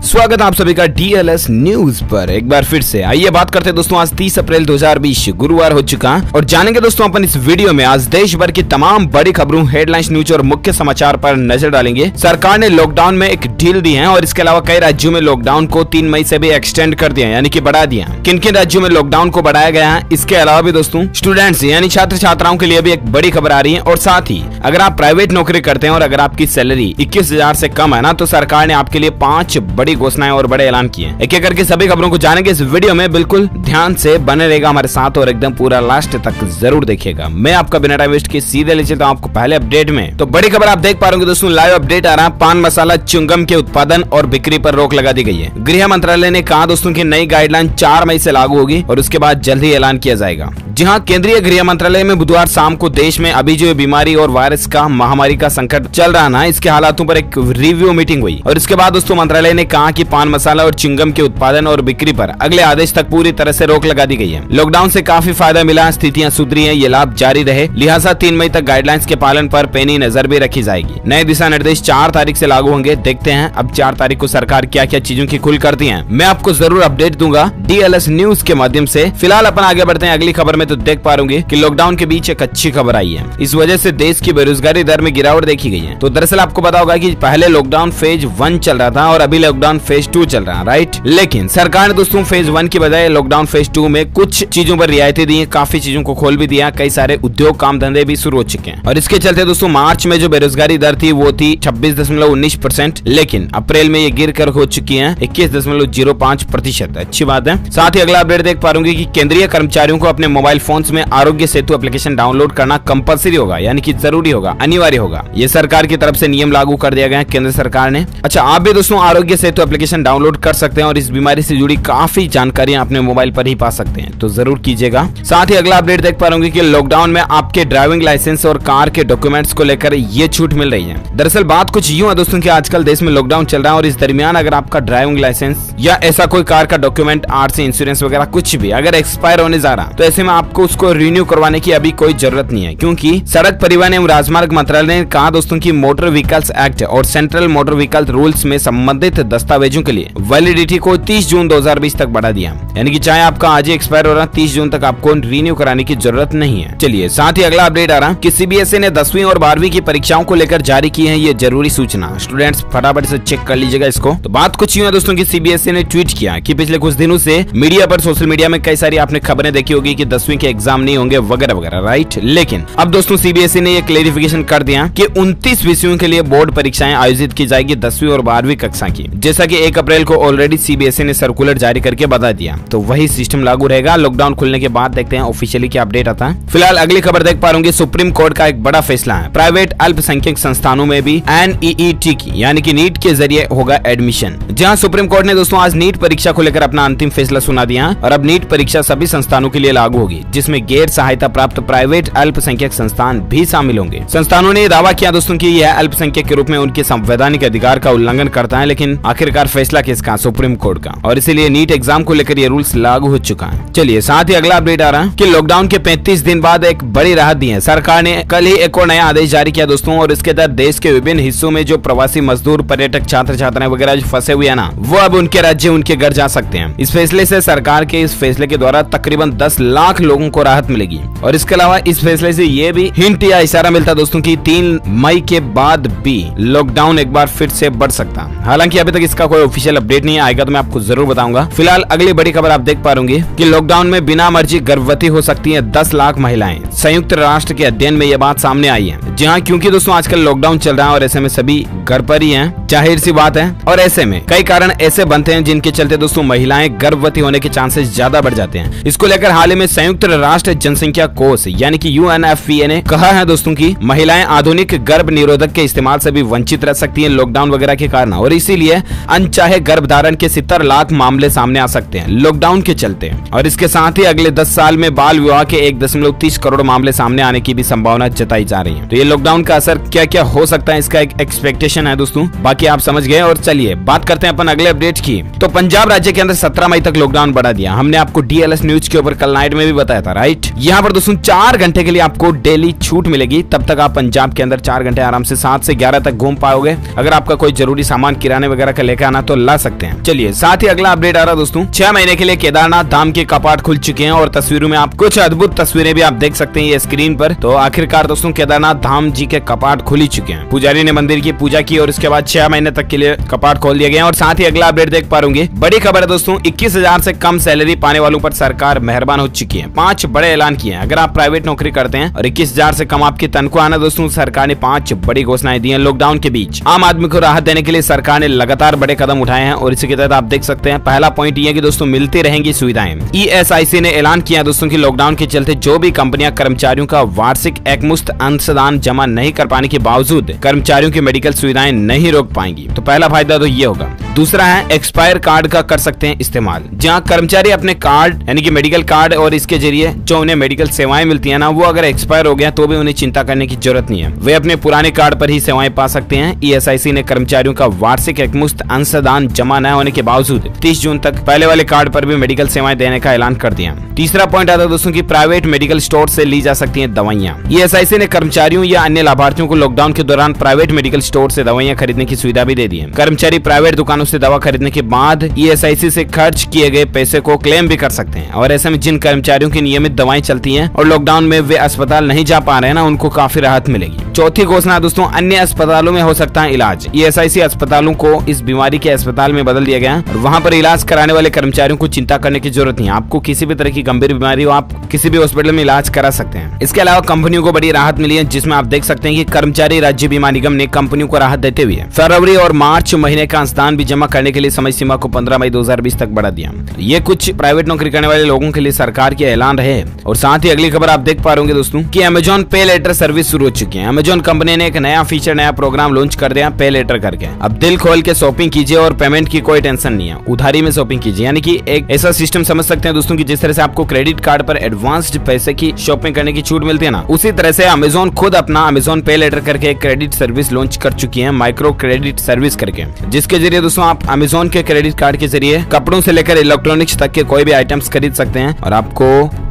स्वागत है आप सभी का DLS न्यूज पर। एक बार फिर से आइए बात करते हैं दोस्तों। आज 30 अप्रैल 2020 गुरुवार हो चुका और जानेंगे दोस्तों अपन इस वीडियो में आज देश भर की तमाम बड़ी खबरों, हेडलाइंस, न्यूज और मुख्य समाचार पर नजर डालेंगे। सरकार ने लॉकडाउन में एक ढील दी है और इसके अलावा कई राज्यों में लॉकडाउन को 3 मई से भी एक्सटेंड कर दिया, यानी कि बढ़ा दिया। किन किन राज्यों में लॉकडाउन को बढ़ाया गया है, इसके अलावा भी दोस्तों स्टूडेंट्स यानी छात्र छात्राओं के लिए भी एक बड़ी खबर आ रही है। और साथ ही अगर आप प्राइवेट नौकरी करते हैं और अगर आपकी सैलरी 21,000 से कम है ना, तो सरकार ने आपके लिए 5 बड़ी घोषणाएं और बड़े ऐलान किए। एक एक करके सभी खबरों को जानेंगे इस वीडियो में। बिल्कुल ध्यान से बने रहेगा हमारे साथ और एकदम पूरा लास्ट तक जरूर देखिएगा। मैं आपका बिना टाइम वेस्ट के सीधे ले चलता हूं आपको पहले अपडेट में। तो बड़ी खबर आप देख पा रहे होंगे दोस्तों, लाइव अपडेट आ रहा है। पान मसाला च्युइंगम के उत्पादन और बिक्री पर रोक लगा दी गई है। गृह मंत्रालय ने कहा दोस्तों की नई गाइडलाइन 4 मई से लागू होगी और उसके बाद जल्द ही ऐलान किया जाएगा। जी हाँ, केंद्रीय गृह मंत्रालय में बुधवार शाम को देश में अभी जो बीमारी और वायरस का महामारी का संकट चल रहा ना, इसके हालातों पर एक रिव्यू मीटिंग हुई और इसके बाद दोस्तों मंत्रालय ने कहा कि पान मसाला और च्युइंगम के उत्पादन और बिक्री पर अगले आदेश तक पूरी तरह से रोक लगा दी गई है। लॉकडाउन से काफी फायदा मिला, स्थितियां सुधरी हैं, ये लाभ जारी रहे, लिहाजा 3 मई तक गाइडलाइंस के पालन पर पैनी नजर भी रखी जाएगी। नए दिशा निर्देश 4 तारीख से लागू होंगे। देखते हैं अब 4 तारीख को सरकार क्या क्या चीजों की खुल करती है। मैं आपको जरूर अपडेट दूंगा DLS न्यूज के माध्यम से। फिलहाल अपन आगे बढ़ते हैं अगली खबर में। तो देख पा रहे कि लॉकडाउन के बीच एक अच्छी खबर आई है। इस वजह से देश की बेरोजगारी दर में गिरावट देखी गई है। तो दरअसल आपको पता होगा कि पहले लॉकडाउन फेज 1 चल रहा था और अभी लॉकडाउन फेज 2 चल रहा है, राइट। लेकिन सरकार ने दोस्तों फेज 1 की बजाय लॉकडाउन फेज 2 में कुछ चीजों पर रियायतें दी है, काफी चीजों को खोल भी दिया। कई सारे उद्योग काम धंधे भी शुरू हो चुके हैं और इसके चलते दोस्तों मार्च में जो बेरोजगारी दर थी वो थी 26.19%, लेकिन अप्रैल में ये गिर कर हो चुकी है 21.05%। अच्छी बात है। साथ ही अगला अपडेट देख पा रहे कि केंद्रीय कर्मचारियों को अपने मोबाइल फोन में आरोग्य सेतु एप्लीकेशन डाउनलोड करना कंपलसरी होगा, यानी कि जरूरी होगा, अनिवार्य होगा। ये सरकार की तरफ से नियम लागू कर दिया गया है केंद्र सरकार ने। अच्छा, आप भी दोस्तों आरोग्य सेतु एप्लीकेशन डाउनलोड कर सकते हैं और इस बीमारी से जुड़ी काफी जानकारियां अपने मोबाइल पर ही पा सकते हैं, तो जरूर कीजिएगा। साथ ही अगला अपडेट देख पा रहे कि लॉकडाउन में आपके ड्राइविंग लाइसेंस और कार के डॉक्यूमेंट्स को लेकर ये छूट मिल रही है। दरअसल बात कुछ यूं है दोस्तों कि आजकल देश में लॉकडाउन चल रहा है और इस दरमियान अगर आपका ड्राइविंग लाइसेंस या ऐसा कोई कार का डॉक्यूमेंट, RC, इंश्योरेंस वगैरह कुछ भी अगर एक्सपायर होने जा रहा, तो ऐसे में आपको उसको रिन्यू करवाने की अभी कोई जरूरत नहीं है, क्योंकि सड़क परिवहन एवं राजमार्ग मंत्रालय ने कहा दोस्तों की मोटर व्हीकल्स एक्ट और सेंट्रल मोटर व्हीकल रूल्स में संबंधित दस्तावेजों के लिए वैलिडिटी को 30 जून 2020 तक बढ़ा दिया, यानी कि चाहे आपका आज ही एक्सपायर हो रहा, 30 जून तक आपको रिन्यू कराने की जरूरत नहीं है। चलिए, साथ ही अगला अपडेट आ रहा कि CBSE ने 10वीं और 12वीं की परीक्षाओं को लेकर जारी की है ये जरूरी सूचना। स्टूडेंट्स फटाफट से चेक कर लीजिएगा इसको। तो बात कुछ यूं है दोस्तों की CBSE ने ट्वीट किया कि पिछले कुछ दिनों से मीडिया पर, सोशल मीडिया में कई सारी आपने खबरें देखी होगी कि 10वीं के एग्जाम नहीं होंगे वगैरह वगैरह, राइट। लेकिन अब दोस्तों CBSE ने ये क्लेरिफिकेशन कर दिया कि 29 विषयों के लिए बोर्ड परीक्षाएं आयोजित की जाएगी 10वीं और 12वीं कक्षा की, जैसा कि 1 अप्रैल को ऑलरेडी CBSE ने सर्कुलर जारी करके बता दिया। तो वही सिस्टम लागू रहेगा लॉकडाउन खुलने के बाद। देखते हैं ऑफिशियली क्या अपडेट आता है। फिलहाल अगली खबर देख पा रहे सुप्रीम कोर्ट का एक बड़ा फैसला है। प्राइवेट अल्पसंख्यक संस्थानों में भी NEET की यानी कि नीट के जरिए होगा एडमिशन। जहां सुप्रीम कोर्ट ने दोस्तों आज नीट परीक्षा को लेकर अपना अंतिम फैसला सुना दिया और अब नीट परीक्षा सभी संस्थानों के लिए लागू होगी, जिसमें गैर सहायता प्राप्त प्राइवेट अल्पसंख्यक संस्थान भी शामिल होंगे। संस्थानों ने दावा किया दोस्तों कि यह अल्पसंख्यक के रूप में उनके संवैधानिक अधिकार का उल्लंघन करता है, लेकिन आखिरकार फैसला किसका? सुप्रीम कोर्ट का, और इसीलिए नीट एग्जाम को लेकर ये रूल्स लागू हो चुका है। चलिए, साथ ही अगला अपडेट आ रहा है कि लॉकडाउन के 35 दिन बाद एक बड़ी राहत दी है सरकार ने। कल ही एक और नया आदेश जारी किया दोस्तों और इसके तहत देश के विभिन्न हिस्सों में जो प्रवासी मजदूर, पर्यटक, छात्र छात्राएं वगैरह जो फंसे हुए हैं ना, वो अब उनके राज्य, उनके घर जा सकते हैं। इस फैसले से सरकार के इस फैसले के द्वारा तकरीबन 10 लाख लोगों को राहत मिलेगी और इसके अलावा इस फैसले से ये भी हिंट या इशारा मिलता दोस्तों कि 3 मई के बाद भी लॉकडाउन एक बार फिर से बढ़ सकता। हालांकि अभी तक इसका कोई ऑफिशियल अपडेट नहीं आएगा तो मैं आपको जरूर बताऊंगा। फिलहाल अगली बड़ी खबर आप देख पा रहे कि लॉकडाउन में बिना मर्जी गर्भवती हो सकती है 10 लाख महिलाएं। संयुक्त राष्ट्र के अध्ययन में यह बात सामने आई है। जी हाँ, क्योंकि दोस्तों आजकल लॉकडाउन चल रहा है और ऐसे में सभी घर पर ही हैं, जाहिर सी बात है। और ऐसे में कई कारण ऐसे बनते हैं जिनके चलते दोस्तों महिलाएं गर्भवती होने के चांसेस ज्यादा बढ़ जाते हैं। इसको लेकर हाल ही में संयुक्त राष्ट्र जनसंख्या कोष यानी कि UNFPA ने कहा है दोस्तों की महिलाएं आधुनिक गर्भ निरोधक के इस्तेमाल से भी वंचित रह सकती हैं लॉकडाउन वगैरह के कारण, और इसीलिए अनचाहे गर्भधारण के 70 लाख मामले सामने आ सकते हैं लॉकडाउन के चलते। और इसके साथ ही अगले 10 साल में बाल विवाह के 1.30 करोड़ मामले सामने आने की भी संभावना जताई जा रही है। तो ये लॉकडाउन का असर क्या क्या हो सकता है, इसका एक एक्सपेक्टेशन है दोस्तों, बाकी आप समझ गए। और चलिए बात करते हैं अपन अगले अपडेट की। तो पंजाब राज्य के अंदर 17 मई तक लॉकडाउन बढ़ा दिया। हमने आपको DLS न्यूज के ऊपर कल नाइट में भी बताया था, राइट। यहाँ पर दोस्तों 4 घंटे के लिए आपको डेली छूट मिलेगी, तब तक आप पंजाब के अंदर 4 घंटे आराम से 7 से 11 तक घूम पाओगे। अगर आपका कोई जरूरी सामान किराने वगैरह का लेकर आना तो ला सकते हैं। चलिए साथ ही अगला अपडेट आ रहा दोस्तों, 6 महीने के लिए केदारनाथ धाम के कपाट खुल चुके हैं और तस्वीरों में आप कुछ अद्भुत तस्वीरें भी आप देख सकते हैं ये स्क्रीन पर। तो आखिरकार दोस्तों केदारनाथ धाम जी के कपाट खुल ही चुके हैं। पुजारी ने मंदिर की पूजा की और उसके बाद 6 महीने तक के लिए कपाट खोल दिए गए। और साथ ही अगला अपडेट देख पा रहे, बड़ी खबर है दोस्तों, 21,000 से कम सैलरी पाने वालों पर सरकार मेहरबान हो चुकी है। 5 बड़े ऐलान किए हैं। अगर आप प्राइवेट नौकरी करते हैं और 21,000 से कम आपकी तनख्वाह आना दोस्तों, सरकार ने 5 बड़ी घोषणाएं दी हैं। लॉकडाउन के बीच आम आदमी को राहत देने के लिए सरकार ने लगातार बड़े कदम उठाए हैं और इसी के तहत आप देख सकते हैं पहला पॉइंट ये कि दोस्तों मिलती रहेंगी सुविधाएं। ESIC ने ऐलान किया दोस्तों कि लॉकडाउन के चलते जो भी कंपनियां कर्मचारियों का वार्षिक एकमुश्त अंशदान जमा नहीं कर पाने के बावजूद कर्मचारियों की मेडिकल सुविधाएं नहीं रोक पाएंगी। तो पहला फायदा तो ये होगा। दूसरा है एक्सपायर कार्ड का कर सकते हैं इस्तेमाल, जहां कर्मचारी अपने कार्ड यानी कि मेडिकल कार्ड और इसके जरिए जो उन्हें मेडिकल सेवाएं मिलती है ना, वो अगर एक्सपायर हो गया तो भी उन्हें चिंता करने की जरूरत नहीं है। वे अपने पुराने कार्ड पर ही सेवाएं पा सकते हैं। ESIC ने कर्मचारियों का वार्षिक एकमुश्त अंशदान जमा न होने के बावजूद 30 जून तक पहले वाले कार्ड पर भी मेडिकल सेवाएं देने का ऐलान कर दिया। तीसरा पॉइंट आता है दोस्तों की प्राइवेट मेडिकल स्टोर से ली जा सकती है दवाइयां। ESIC ने कर्मचारियों या अन्य लाभार्थियों को लॉकडाउन के दौरान प्राइवेट मेडिकल स्टोर से दवाइयां खरीदने की सुविधा भी दे दी है। कर्मचारी प्राइवेट दुकानों से दवा खरीदने के बाद ESIC से खर्च किए गए पैसे को क्लेम भी कर सकते हैं। और ऐसे में जिन कर्मचारियों की नियमित दवाएं चलती हैं और लॉकडाउन में वे अस्पताल नहीं जा पा रहे हैं ना, उनको काफी राहत मिलेगी। चौथी घोषणा दोस्तों, अन्य अस्पतालों में हो सकता है इलाज। ESIC अस्पतालों को इस बीमारी के अस्पताल में बदल दिया गया है और वहां पर इलाज कराने वाले कर्मचारियों को चिंता करने की जरूरत नहीं है। आपको किसी भी तरह की गंभीर बीमारी हो, आप किसी भी हॉस्पिटल में इलाज करा सकते हैं। इसके अलावा कंपनियों को बड़ी राहत मिली है, जिसमें आप देख सकते हैं कि कर्मचारी राज्य बीमा निगम ने कंपनियों को राहत देते हुए फरवरी और मार्च महीने का अंशदान भी जमा करने के लिए समय सीमा को 15 मई 2020 तक बढ़ा दिया। ये कुछ प्राइवेट नौकरी करने वाले लोगों के लिए सरकार के ऐलान रहे। और साथ ही अगली खबर आप देख पा रहे होंगे दोस्तों कि अमेजॉन पे लेटर सर्विस शुरू हो चुकी है। अमेजॉन कंपनी ने एक नया फीचर, नया प्रोग्राम लॉन्च कर दिया, पे लेटर करके। अब दिल खोल के शॉपिंग कीजिए और पेमेंट की कोई टेंशन नहीं है। उधारी में शॉपिंग कीजिए, यानी कि एक ऐसा सिस्टम समझ सकते हैं दोस्तों कि जिस तरह से आपको क्रेडिट कार्ड पर एडवांस्ड पैसे की शॉपिंग करने की छूट मिलती है ना, उसी तरह से अमेजॉन खुद अपना अमेजॉन पे लेटर करके एक क्रेडिट सर्विस लॉन्च कर चुकी है, माइक्रो क्रेडिट सर्विस करके, जिसके जरिए दोस्तों आप अमेजॉन के क्रेडिट कार्ड के जरिए कपड़ों से लेकर इलेक्ट्रॉनिक्स तक के कोई भी आइटम्स खरीद सकते हैं। और आपको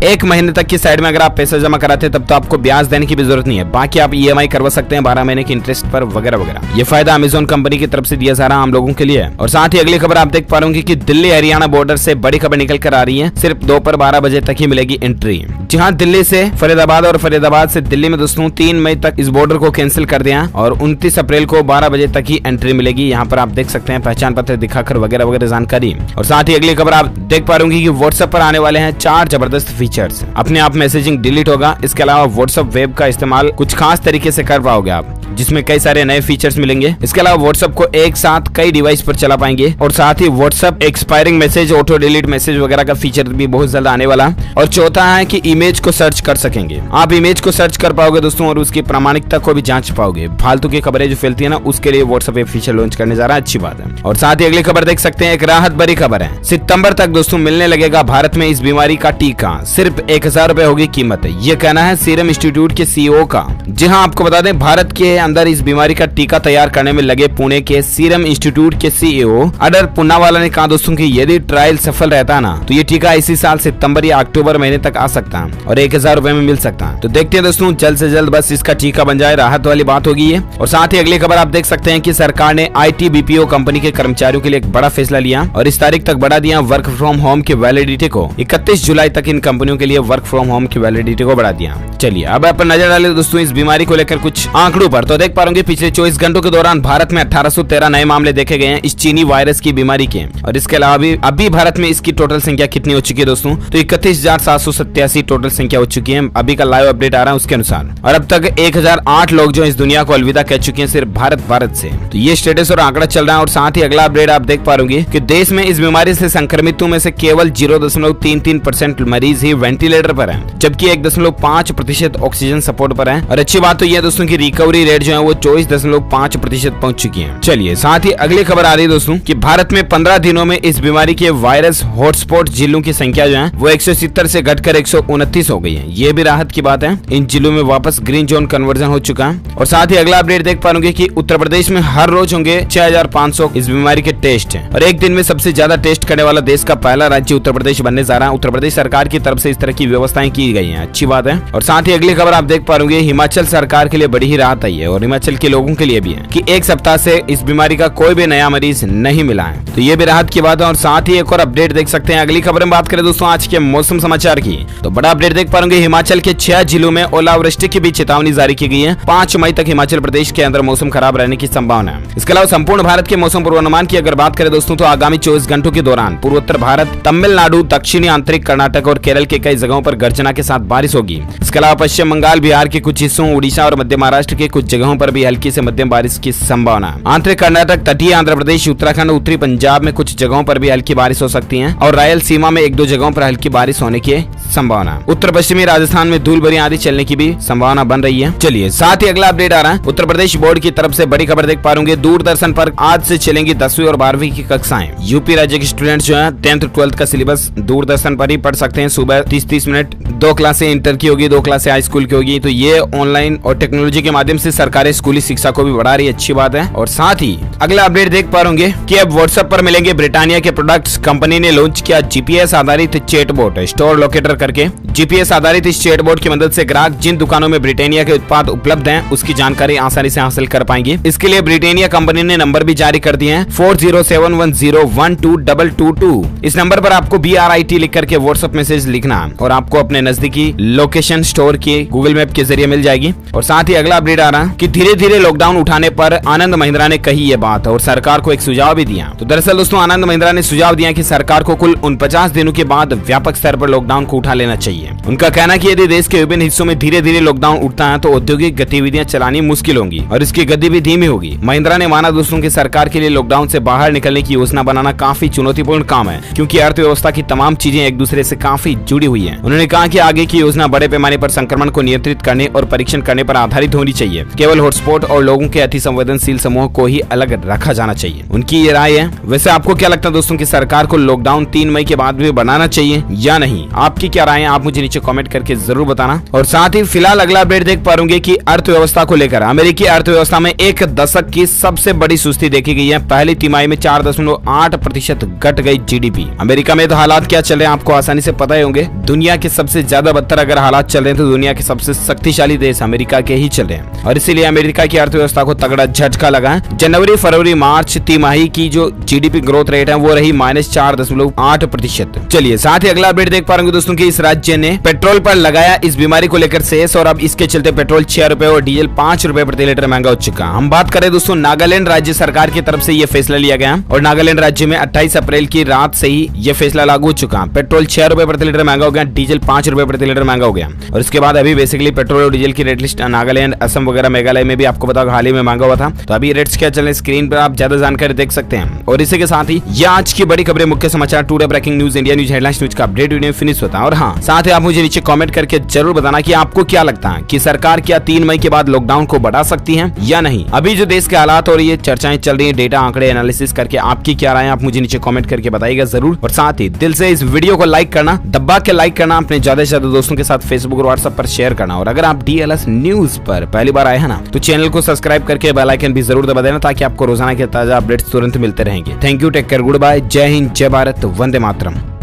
1 महीने तक की साइड में अगर आप पैसा जमा कराते हैं तब तो आपको ब्याज देने की भी जरूरत नहीं है। बाकी आप EMI करवा सकते हैं 12 महीने की इंटरेस्ट पर वगैरह वगैरह। ये फायदा अमेजॉन कंपनी की तरफ से दिया जा रहा आम लोगों के लिए। और साथ ही अगली खबर आप देख पा रहे होंगे कि दिल्ली हरियाणा बॉर्डर से बड़ी खबर निकल कर आ रही है। सिर्फ दोपहर 12 बजे तक ही मिलेगी एंट्री। जहां दिल्ली से फरीदाबाद और फरीदाबाद से दिल्ली में दोस्तों 3 मई तक इस बॉर्डर को कैंसिल कर दिया और 29 अप्रैल को 12 बजे तक ही एंट्री मिलेगी। यहाँ पर आप देख सकते हैं पहचान पत्र दिखाकर वगैरह वगैरह जानकारी। और साथ ही अगली खबर आप देख पा रहे होंगे कि व्हाट्सएप पर आने वाले हैं 4 जबरदस्त फीचर्स। अपने आप मैसेजिंग डिलीट होगा। इसके अलावा व्हाट्सएप वेब का इस्तेमाल कुछ खास तरीके से कर पाओगे आप, जिसमें कई सारे नए फीचर्स मिलेंगे। इसके अलावा व्हाट्सएप को एक साथ कई डिवाइस पर चला पाएंगे। और साथ ही WhatsApp expiring message, auto delete message वगैरह का फीचर भी बहुत जल्द आने वाला। और चौथा है कि इमेज को सर्च कर सकेंगे। आप इमेज को सर्च कर पाओगे दोस्तों और उसकी प्रामाणिकता को भी जांच पाओगे। फालतू की खबरें जो फैलती है ना, उसके लिए व्हाट्सएप एक फीचर लॉन्च करने जा रहा है, अच्छी बात है। और साथ ही अगली खबर देख सकते हैं, एक राहत भरी खबर है। सितंबर तक दोस्तों मिलने लगेगा भारत में इस बीमारी का टीका। सिर्फ 1000 रुपए होगी कीमत। ये कहना है सीरम इंस्टीट्यूट के CEO का। जी हाँ, आपको बता दें भारत के अंदर इस बीमारी का टीका तैयार करने में लगे पुणे के सीरम इंस्टीट्यूट के CEO अडर पुन्नावाला ने कहा दोस्तों कि यदि ट्रायल सफल रहता ना, तो ये टीका इसी साल सितंबर या अक्टूबर महीने तक आ सकता है और 1000 रुपए में मिल सकता है। तो देखते हैं दोस्तों, जल्द से जल्द बस इसका टीका बन जाए, राहत वाली बात होगी ये। और साथ ही अगली खबर आप देख सकते हैं कि सरकार ने IT BPO कंपनी के कर्मचारियों के लिए एक बड़ा फैसला लिया और इस तारीख तक बढ़ा दिया वर्क फ्रॉम होम की वैलिडिटी को। 31 जुलाई तक इन कंपनियों के लिए वर्क फ्रॉम होम की वैलिडिटी को बढ़ा दिया। चलिए अब अपन नजर डाले दोस्तों इस बीमारी को लेकर कुछ आंकड़ों पर। तो देख पा रहे पिछले 24 घंटों के दौरान भारत में 1813 नए मामले देखे गए हैं इस चीनी वायरस की बीमारी के। और इसके अलावा अभी भारत में इसकी टोटल संख्या कितनी हो चुकी है दोस्तों, तो 31,787 टोटल संख्या हो चुकी है। अभी का लाइव अपडेट आ रहा है उसके अनुसार। और अब तक 1008 लोग जो इस दुनिया को अलविदा कह चुके हैं सिर्फ भारत से। तो ये स्टेटस और आंकड़ा चल रहा है। और साथ ही अगला अपडेट आप देख पा रहे कि देश में इस बीमारी से संक्रमितों में से केवल 0.33% मरीज ही वेंटिलेटर पर है, जबकि 1.5% ऑक्सीजन सपोर्ट पर है। और अच्छी बात तो यह दोस्तों की रिकवरी रेट जो है वो 24.5% पहुंच चुकी है। चलिए साथ ही अगली खबर आ रही है दोस्तों कि भारत में 15 दिनों में इस बीमारी के वायरस हॉटस्पॉट जिलों की संख्या जो है वो 170 से घटकर 129 हो गई है। ये भी राहत की बात है। इन जिलों में वापस ग्रीन जोन कन्वर्जन हो चुका है। और साथ ही अगला अपडेट देख पाओगे कि उत्तर प्रदेश में हर रोज होंगे 6500 इस बीमारी के टेस्ट हैं और एक दिन में सबसे ज्यादा टेस्ट करने वाला देश का पहला राज्य उत्तर प्रदेश बनने जा रहा है। उत्तर प्रदेश सरकार की तरफ से इस तरह की व्यवस्थाएं की गई हैं, अच्छी बात है। और साथ ही अगली खबर आप देख पाओगे हिमाचल सरकार के लिए बड़ी ही राहत आई है और हिमाचल के लोगों के लिए भी है कि एक सप्ताह से इस बीमारी का कोई भी नया मरीज नहीं मिला है, तो ये भी राहत की बात है। और साथ ही एक और अपडेट देख सकते हैं। अगली खबर में बात करें दोस्तों आज के मौसम समाचार की, तो बड़ा अपडेट देख पाओगे हिमाचल के 6 जिलों में ओलावृष्टि की भी चेतावनी जारी की गई है। 5 मई तक हिमाचल प्रदेश के अंदर मौसम खराब रहने की संभावना है। इसके अलावा संपूर्ण भारत के मौसम पूर्वानुमान की अगर बात करें दोस्तों तो आगामी 24 घंटों के दौरान पूर्वोत्तर भारत, तमिलनाडु, दक्षिणी आंतरिक कर्नाटक और केरल के कई जगहों पर गर्जना के साथ बारिश होगी। इसके अलावा पश्चिम बंगाल, बिहार के कुछ हिस्सों, उड़ीसा और मध्य महाराष्ट्र के कुछ जगहों पर भी हल्की से मध्यम बारिश की संभावना है। आंतरिक कर्नाटक, तटीय आंध्र प्रदेश, उत्तराखंड, उत्तरी पंजाब में कुछ जगहों पर भी हल्की बारिश हो सकती है और रायलसीमा में 1-2 जगहों पर हल्की बारिश होने की संभावना। उत्तर पश्चिमी राजस्थान में धूल भरी आंधी चलने की भी संभावना बन रही है। चलिए साथ ही अगला अपडेट आ रहा है उत्तर प्रदेश बोर्ड की तरफ से बड़ी खबर देख पा रहे दूरदर्शन पर आज से चलेंगी 10वीं और 12वीं की कक्षाएं। यूपी राज्य के स्टूडेंट्स जो है 10th 12th का सिलेबस दूरदर्शन पर ही पढ़ सकते हैं। सुबह 30-30 मिनट 2 क्लासें इंटर की होगी, 2 क्लासें हाई स्कूल की होगी। तो ये ऑनलाइन और टेक्नोलॉजी के माध्यम से सरकारी स्कूली शिक्षा को भी बढ़ा रही है, अच्छी बात है। और साथ ही अगला अपडेट देख पा रहे कि अब व्हाट्सएप पर मिलेंगे ब्रिटानिया के प्रोडक्ट्स। कंपनी ने लॉन्च किया जीपीएस आधारित चैटबॉट स्टोर लोकेटर करके। जीपीएस आधारित इस चैटबॉट की मदद से ग्राहक जिन दुकानों में ब्रिटानिया के उत्पाद उपलब्ध हैं उसकी जानकारी आसानी से हासिल कर पाएंगे। इसके लिए ब्रिटानिया कंपनी ने नंबर भी जारी कर दिए हैं 4071012222। इस नंबर पर आपको BRIT लिख करके व्हाट्सएप मैसेज लिखना और आपको अपने नजदीकी लोकेशन स्टोर की गूगल मैप के जरिए मिल जाएगी। और साथ ही अगला अपडेट आ रहा है कि धीरे धीरे लॉकडाउन उठाने पर आनंद महिंद्रा ने कही ये बात और सरकार को एक सुझाव भी दिया। तो दरअसल दोस्तों आनंद महिंद्रा ने सुझाव दिया कि सरकार को कुल 49 दिनों के बाद व्यापक स्तर पर लॉकडाउन को उठा लेना चाहिए। उनका कहना कि यदि देश के विभिन्न हिस्सों में धीरे धीरे लॉकडाउन उठता है तो औद्योगिक गतिविधियां चलानी मुश्किल होंगी और इसकी गति भी धीमी होगी। महिंद्रा ने माना दोस्तों की सरकार के लिए लॉकडाउन से बाहर निकलने की योजना बनाना काफी चुनौतीपूर्ण काम है क्योंकि अर्थव्यवस्था की तमाम चीजें एक दूसरे से काफी जुड़ी हुई है। उन्होंने कहा कि आगे की योजना बड़े पैमाने पर संक्रमण को नियंत्रित करने और परीक्षण करने पर आधारित होनी चाहिए। केवल हॉटस्पॉट और लोगों के अति संवेदनशील समूह को ही अलग रखा जाना चाहिए, उनकी ये राय है। वैसे आपको क्या लगता है दोस्तों की सरकार को लॉकडाउन 3 मई के बाद भी बनाना चाहिए या नहीं? आपकी क्या राय है आप मुझे नीचे कमेंट करके जरूर बताना। और साथ ही फिलहाल अगला अपडेट देख पा रहे कि अर्थव्यवस्था को लेकर अमेरिकी अर्थव्यवस्था में एक दशक की सबसे बड़ी सुस्ती देखी गई है। पहली तिमाही में 4.8% घट गई जीडीपी। अमेरिका में तो हालात क्या चल रहे हैं आपको आसानी से पता ही होंगे। दुनिया के सबसे ज्यादा बदतर अगर हालात चल रहे हैं तो दुनिया के सबसे शक्तिशाली देश अमेरिका के ही चल रहे हैं और इसीलिए अमेरिका की अर्थव्यवस्था को तगड़ा झटका लगा है। जनवरी, फरवरी, मार्च तिमाही की जो जीडीपी ग्रोथ रेट है वो रही -4.8%। चलिए साथ ही अगला अपडेट देख पा रहे दोस्तों की इस राज्य ने पेट्रोल पर लगाया इस बीमारी को लेकर सेस और अब इसके चलते पेट्रोल 6 रुपए और डीजल 5 रुपए प्रति लीटर महंगा हो चुका। हम बात करें दोस्तों नागालैंड राज्य सरकार की तरफ से यह फैसला लिया गया और नागालैंड राज्य में 28 अप्रैल की रात से ही यह फैसला लागू हो चुका। पेट्रोल 6 रुपए प्रति लीटर महंगा हो गया, डीजल 5 रुपए प्रति लीटर महंगा हो गया। और इसके बाद अभी बेसिकली पेट्रोल और डीजल की रेट लिस्ट नागालैंड, असम वगैरह मेघालय में भी आपको पता हाल ही में महंगा हुआ था। तो अभी रेट्स क्या चल रहे हैं स्क्रीन पर आप ज्यादा जानकारी देख सकते हैं। और इसी के साथ ही यह आज की बड़ी खबरें, मुख्य समाचार, today breaking news, India news headlines news का अपडेट वीडियो फिनिश होता है। और हाँ, साथ ही आप मुझे नीचे कमेंट करके जरूर बताना कि आपको क्या लगता है कि सरकार क्या 3 मई के बाद लॉकडाउन को बढ़ा सकती है या नहीं। अभी जो देश के हालात और ये चर्चाएं चल रही है, डेटा आंकड़े एनालिसिस करके आपकी क्या राय है आप मुझे नीचे कमेंट करके बताइएगा जरूर। और साथ ही दिल से इस वीडियो को लाइक करना, दबा के लाइक करना, अपने ज्यादा से ज्यादा दोस्तों के साथ फेसबुक और व्हाट्सएप पर शेयर करना। और अगर आप DLS न्यूज पर पहली बार आए हैं ना तो चैनल को सब्सक्राइब करके बेल आइकन भी जरूर दबा देना ताकि आपको रोजाना के ताजा अपडेट्स तुरंत मिलते रहेंगे। Thank you, take care, good bye, जय हिंद, जय भारत, वंदे मातरम।